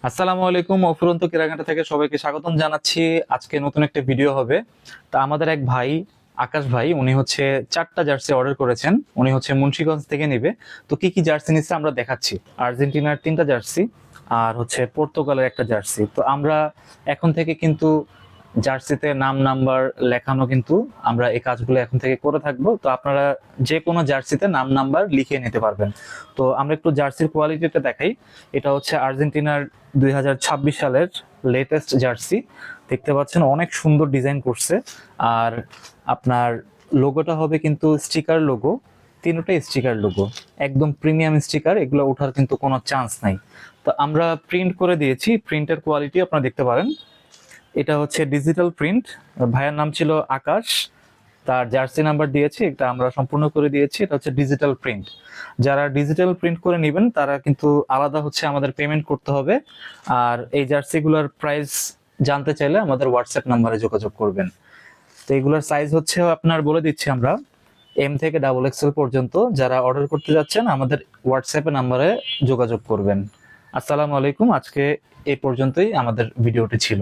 আসসালামু আলাইকুম। অফুরন্ত কেরাঘাটা থেকে সবাইকে স্বাগতম জানাচ্ছি। আজকে নতুন একটা ভিডিও হবে। তা আমাদের এক ভাই, আকাশ ভাই, উনি হচ্ছে 4টা জার্সি অর্ডার করেছেন। উনি হচ্ছে মুন্সিগঞ্জ থেকে নেবে। তো কি কি জার্সি নিচ্ছে আমরা দেখাচ্ছি। আর্জেন্টিনার 3টা জার্সি আর হচ্ছে পর্তুগালের একটা জার্সি। তো আমরা এখন থেকে কিন্তু জার্সিতে নাম নাম্বার লেখানো কিন্তু আমরা এই কাজগুলো এখন থেকে করে থাকবো। তো আপনারা যে কোনো জার্সিতে নাম নাম্বার লিখিয়ে নিতে পারবেন। তো আমরা একটু জার্সির কোয়ালিটিটা দেখাই। এটা হচ্ছে আর্জেন্টিনার 2026 সালের লেটেস্ট জার্সি। দেখতে পাচ্ছেন অনেক সুন্দর ডিজাইন করছে। আর আপনার লোগোটা হবে কিন্তু স্টিকার লোগো, তিনটাই স্টিকার লোগো, একদম প্রিমিয়াম স্টিকার। এগুলো ওঠার কিন্তু কোনো চান্স নাই। তো আমরা প্রিন্ট করে দিয়েছি, প্রিন্টের কোয়ালিটি আপনারা দেখতে পারেন। এটা হচ্ছে ডিজিটাল প্রিন্ট। ভাইয়ের নাম ছিল আকাশ, তার জার্সি নাম্বার দিয়েছি, এটা আমরা সম্পূর্ণ করে দিয়েছি। এটা হচ্ছে ডিজিটাল প্রিন্ট। যারা ডিজিটাল প্রিন্ট করে নেবেন তারা কিন্তু আলাদা হচ্ছে আমাদের পেমেন্ট করতে হবে। আর এই জার্সিগুলোর প্রাইস জানতে চাইলে আমাদের হোয়াটসঅ্যাপ নাম্বারে যোগাযোগ করবেন। তো এগুলোর সাইজ হচ্ছে আপনার বলে দিচ্ছি আমরা, এম থেকে ডাবল এক্সেল পর্যন্ত। যারা অর্ডার করতে যাচ্ছেন আমাদের হোয়াটসঅ্যাপ নাম্বারে যোগাযোগ করবেন। আসসালামু আলাইকুম। আজকে এই পর্যন্তই আমাদের ভিডিওটি ছিল।